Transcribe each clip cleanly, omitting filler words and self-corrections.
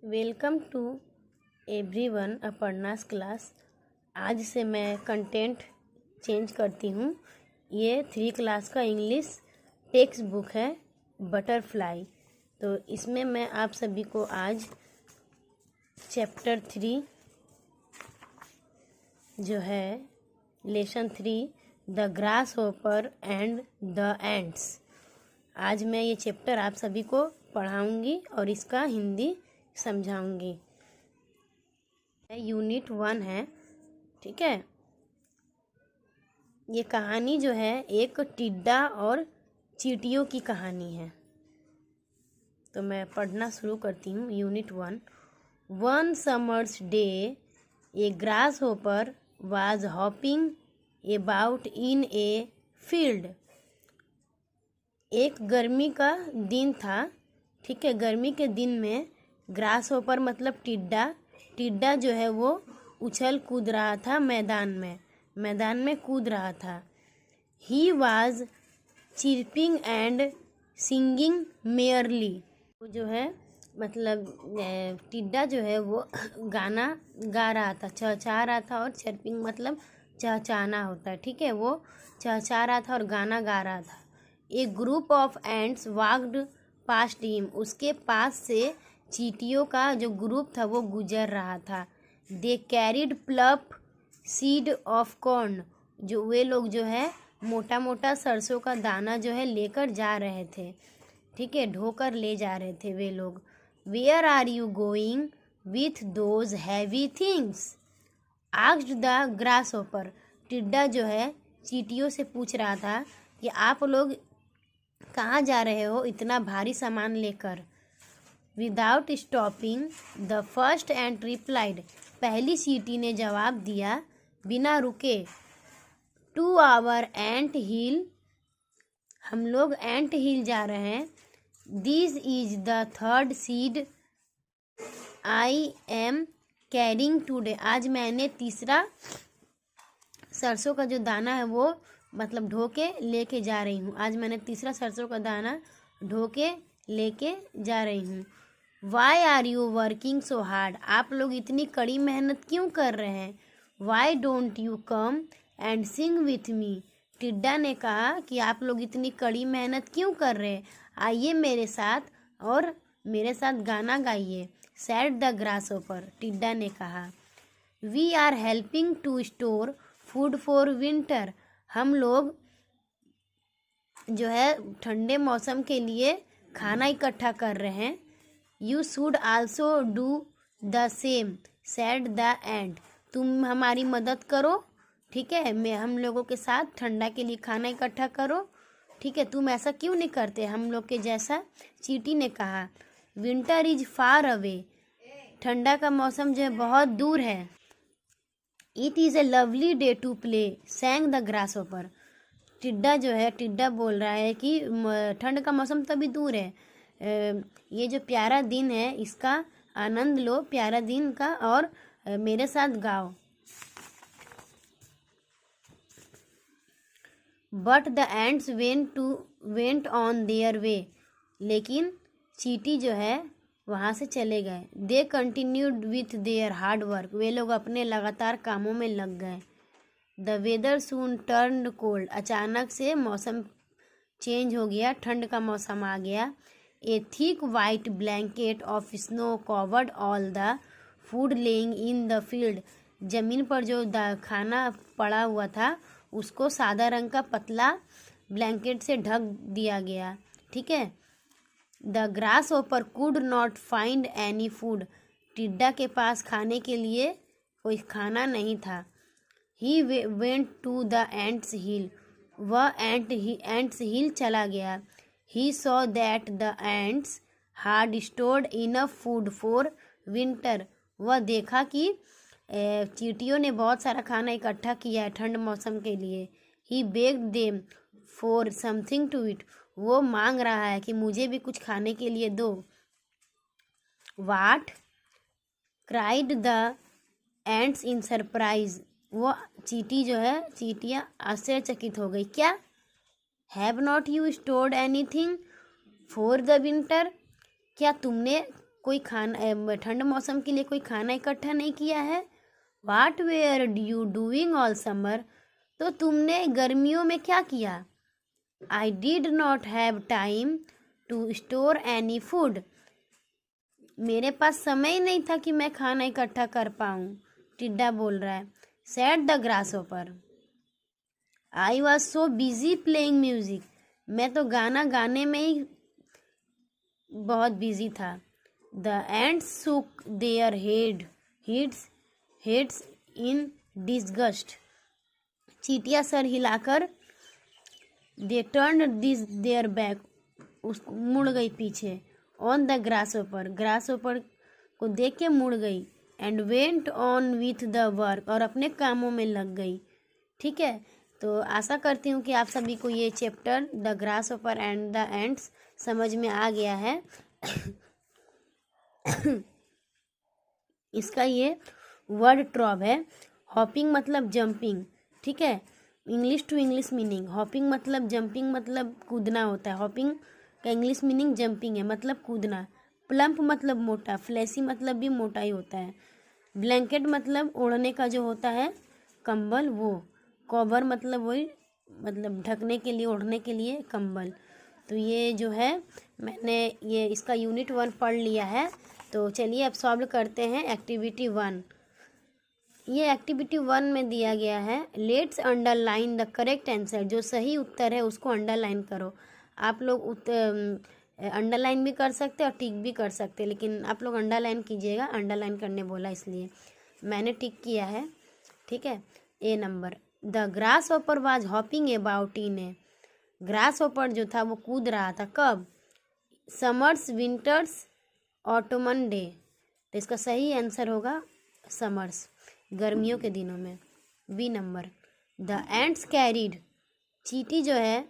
Welcome to everyone Aparna's class. आज से मैं कंटेंट चेंज करती हूँ। ये 3 क्लास का इंग्लिश टेक्स्ट बुक है बटरफ्लाई। तो इसमें मैं आप सभी को आज चैप्टर 3 जो है lesson 3 the grass hopper and the ants, आज मैं ये चैप्टर आप सभी को पढ़ाऊँगी और इसका हिंदी समझाऊंगी। यूनिट 1 है, ठीक है। ये कहानी जो है एक टिड्डा और चींटियों की कहानी है। तो मैं पढ़ना शुरू करती हूँ। Unit 1। One summers day A grass hopper was hopping about in a field. एक गर्मी का दिन था, ठीक है। गर्मी के दिन में ग्रास होपर मतलब टिड्डा जो है वो उछल कूद रहा था, मैदान में कूद रहा था। He was chirping and singing merely. वो जो है मतलब टिड्डा जो है वो गाना गा रहा था, चहचहा रहा था। और चिरपिंग मतलब चहचहाना होता है, ठीक है। वो चहचहा रहा था और गाना गा रहा था। A group of ants walked past him. उसके पास से चींटियों का जो ग्रुप था वो गुजर रहा था। They carried plump seed of corn. जो वे लोग जो है मोटा मोटा सरसों का दाना जो है लेकर जा रहे थे, ठीक है, ढोकर ले जा रहे थे वे लोग। Where are you going with those heavy things asked the grasshopper. टिड्डा जो है चींटियों से पूछ रहा था कि आप लोग कहाँ जा रहे हो इतना भारी सामान लेकर। Without stopping the first ant replied. पहली चींटी ने जवाब दिया बिना रुके। टू आवर एंट हिल। हम लोग एंट हिल जा रहे हैं। This is the third seed I am carrying today. आज मैंने तीसरा सरसों का जो दाना है वो मतलब ढो के लेके जा रही हूँ। आज मैंने तीसरा सरसों का दाना ढो के लेके जा रही हूँ। Why are you working so hard. आप लोग इतनी कड़ी मेहनत क्यों कर रहे हैं। Why don't you come and sing with me. टिड्डा ने कहा कि आप लोग इतनी कड़ी मेहनत क्यों कर रहे हैं, आइए मेरे साथ और मेरे साथ गाना गाइए। Said the grasshopper. टिड्डा ने कहा we are helping to store food for winter. हम लोग जो है ठंडे मौसम के लिए खाना इकट्ठा कर रहे हैं। You should also do the same said the ant. तुम हमारी मदद करो, ठीक है। मैं हम लोगों के साथ ठंडा के लिए खाना इकट्ठा करो, ठीक है। तुम ऐसा क्यों नहीं करते हम लोग के जैसा। चींटी ने कहा विंटर इज फार अवे। ठंडा का मौसम जो है बहुत दूर है। It is a lovely day to play sang the grasshopper. टिड्डा बोल रहा है कि ठंड का मौसम तो अभी दूर है, ये जो प्यारा दिन है इसका आनंद लो, प्यारा दिन का, और मेरे साथ गाओ। But the ants went on their way. लेकिन चींटी जो है वहाँ से चले गए। They continued with their hard work. वे लोग अपने लगातार कामों में लग गए। The weather soon turned cold. अचानक से मौसम चेंज हो गया, ठंड का मौसम आ गया। ए thick white blanket of snow covered all the food laying in the field. जमीन पर जो खाना पड़ा हुआ था उसको सादा रंग का पतला ब्लैंकेट से ढक दिया गया, ठीक है। The grass hopper could not find any food. टिड्डा के पास खाने के लिए कोई खाना नहीं था। He went to the ants hill. वह एंट्स हिल चला गया। He saw that the ants had stored enough food for winter. वह देखा कि चींटियों ने बहुत सारा खाना इकट्ठा किया है ठंड मौसम के लिए। He begged them for something to eat. वो मांग रहा है कि मुझे भी कुछ खाने के लिए दो। What? cried the ants in surprise. वो चींटियाँ आश्चर्यचकित हो गई। क्या? Have not you stored anything for the winter? क्या तुमने कोई खाना ठंड मौसम के लिए कोई खाना इकट्ठा नहीं किया है। What were you doing all summer, तो तुमने गर्मियों में क्या किया। I did not have time to store any food, मेरे पास समय ही नहीं था कि मैं खाना इकट्ठा कर पाऊँ, टिड्डा बोल रहा है। Said the grasshopper, I was so busy playing music, मैं तो गाना गाने में ही बहुत बिजी था। The ants shook their heads in disgust, चींटियां सर हिलाकर दे टर्न देयर बैक, उसको मुड़ गई पीछे। ऑन द ग्रासहोपर को देख के मुड़ गई। And went on with the work, और अपने कामों में लग गई। ठीक है, तो आशा करती हूँ कि आप सभी को ये chapter the grasshopper and the ants समझ में आ गया है। इसका ये वर्ड ट्रॉब है। हॉपिंग मतलब जंपिंग, ठीक है, English to English meaning. Hopping मतलब जंपिंग मतलब कूदना होता है। हॉपिंग का इंग्लिश मीनिंग जंपिंग है, मतलब कूदना। प्लम्प मतलब मोटा, फ्लैसी मतलब भी मोटा ही होता है। ब्लैंकेट मतलब ओढ़ने का जो होता है कंबल, वो। कवर मतलब वही, मतलब ढकने के लिए, ओढ़ने के लिए कंबल। तो ये जो है मैंने ये इसका यूनिट 1 पढ़ लिया है। तो चलिए अब सॉल्व करते हैं एक्टिविटी 1। ये एक्टिविटी 1 में दिया गया है, let's underline the correct answer, जो सही उत्तर है उसको अंडरलाइन करो। आप लोग अंडरलाइन भी कर सकते हैं और टिक भी कर सकते हैं, लेकिन आप लोग अंडरलाइन कीजिएगा, अंडरलाइन करने बोला इसलिए मैंने टिक किया है। ठीक है, A number, the grasshopper was hopping about in a, grasshopper जो था वो कूद रहा था कब, समर्स, विंटर्स, ऑटोमन डे। तो इसका सही आंसर होगा समर्स, गर्मियों के दिनों में। B number, the ants carried, चींटी जो है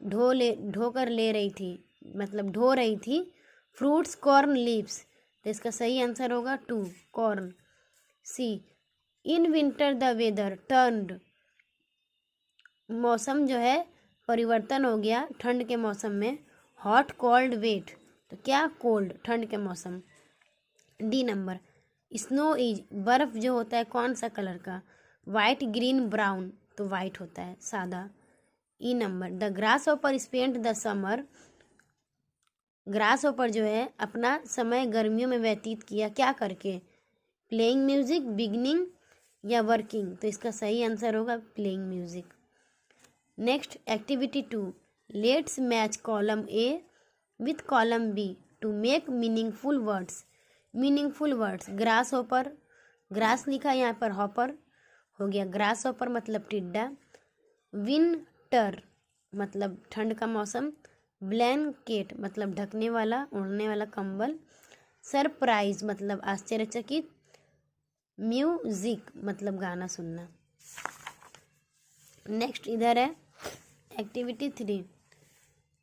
ढो कर ले रही थी, मतलब ढो रही थी, फ्रूट्स, कॉर्न, लीव्स। तो इसका सही आंसर होगा 2, corn. C, in winter the weather turned, मौसम जो है परिवर्तन हो गया ठंड के मौसम में, हॉट, कोल्ड, वेट। तो क्या, कोल्ड, ठंड के मौसम। डी नंबर, स्नो इज, बर्फ जो होता है कौन सा कलर का, वाइट, ग्रीन, ब्राउन। तो वाइट होता है, सादा। E number, the grasshopper spent the summer, grasshopper जो है अपना समय गर्मियों में व्यतीत किया क्या करके, प्लेइंग म्यूजिक, बिगनिंग या वर्किंग। तो इसका सही आंसर होगा playing music. Next activity 2, let's match column A with column B to make meaningful words. Meaningful words, grasshopper, grass लिखा यहाँ पर, हॉपर हो गया, ग्रासहोपर मतलब टिड्डा। विंटर मतलब ठंड का मौसम। ब्लैंकेट मतलब ढकने वाला, ओढ़ने वाला कंबल। सरप्राइज मतलब आश्चर्यचकित। म्यूजिक मतलब गाना सुनना। नेक्स्ट इधर है activity 3,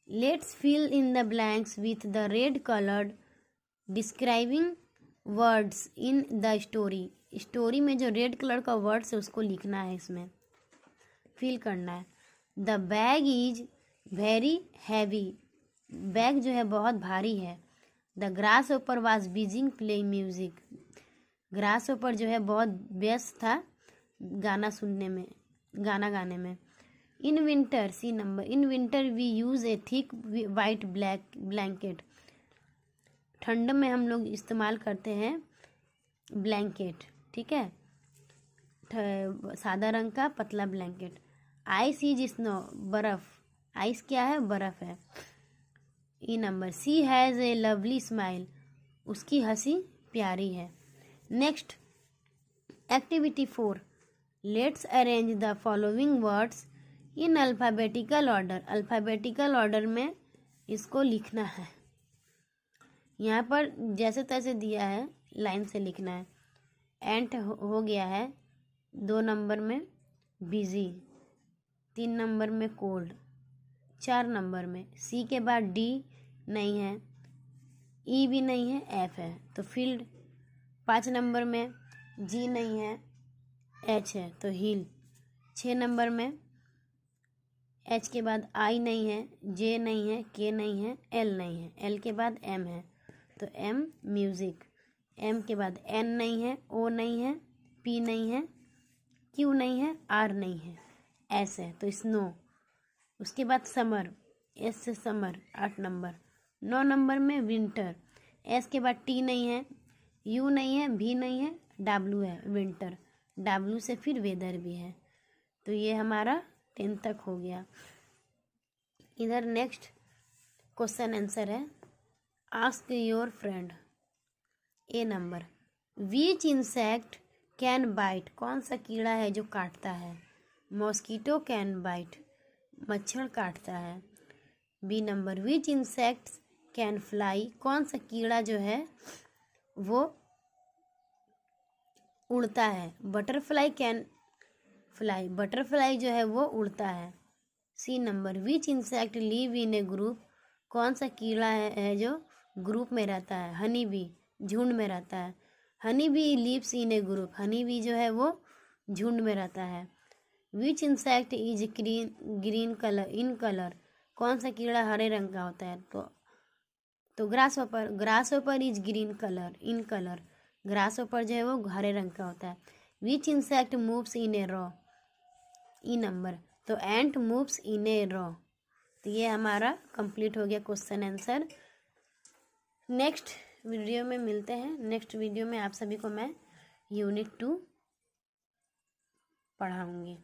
let's fill in the blanks with the red coloured describing words in the story. Story में जो रेड कलर का वर्ड्स है उसको लिखना है, इसमें फिल करना है। The bag is very heavy, bag जो है बहुत भारी है। The grasshopper was busy playing music, grasshopper जो है बहुत व्यस्त था गाना सुनने में, गाना गाने में। In winter, C number, in winter we use a thick white blanket, ठंड में हम लोग इस्तेमाल करते हैं ब्लैंकेट, ठीक है, सादा रंग का पतला ब्लैंकेट। आइस इज स्नो, बर्फ़, आइस क्या है, बर्फ़ है। E number, she has a lovely smile, उसकी हंसी प्यारी है। Next activity 4, let's arrange the following words in alphabetical order. Alphabetical order में इसको लिखना है, यहाँ पर जैसे तैसे दिया है लाइन से लिखना है। एंट हो गया है 2 नंबर में, बिजी 3 नंबर में, कोल्ड 4 नंबर में, सी के बाद डी नहीं है, ई भी नहीं है, एफ है तो फील्ड 5 नंबर में, जी नहीं है, एच है तो हिल 6 नंबर में, एच के बाद आई नहीं है, जे नहीं है, के नहीं है, एल नहीं है, एल के बाद एम है तो M म्यूज़िक। M के बाद N नहीं है, O नहीं है, P नहीं है, Q नहीं है, R नहीं है, S है तो स्नो। उसके बाद समर, S से समर 8 नंबर। 9 नंबर में विंटर, S के बाद T नहीं है, U नहीं है, V नहीं है, W है विंटर। W से फिर वेदर भी है। तो ये हमारा 10 तक हो गया। इधर नेक्स्ट क्वेश्चन आंसर है, ask your friend. A number, which insect can bite, कौन सा कीड़ा है जो काटता है? मॉस्किटो कैन बाइट, मच्छर काटता है। B number, which insects can fly, कौन सा कीड़ा जो है वो उड़ता है? बटरफ्लाई कैन फ्लाई, बटरफ्लाई जो है वो उड़ता है। C number, which insect live in a group, कौन सा कीड़ा है जो ग्रुप में रहता है? हनी बी, झुंड में रहता है। Honey bee lives in a group, honey bee जो है वो झुंड में रहता है। Which insect is green colour in colour, कौन सा कीड़ा हरे रंग का होता है? तो grasshopper, grasshopper is green colour in colour, grasshopper जो है वो हरे रंग का होता है। Which insect moves in a row, E number, तो ant moves in a raw. तो ये हमारा कंप्लीट हो गया क्वेश्चन आंसर। नेक्स्ट वीडियो में मिलते हैं। नेक्स्ट वीडियो में आप सभी को मैं यूनिट 2 पढ़ाऊँगी।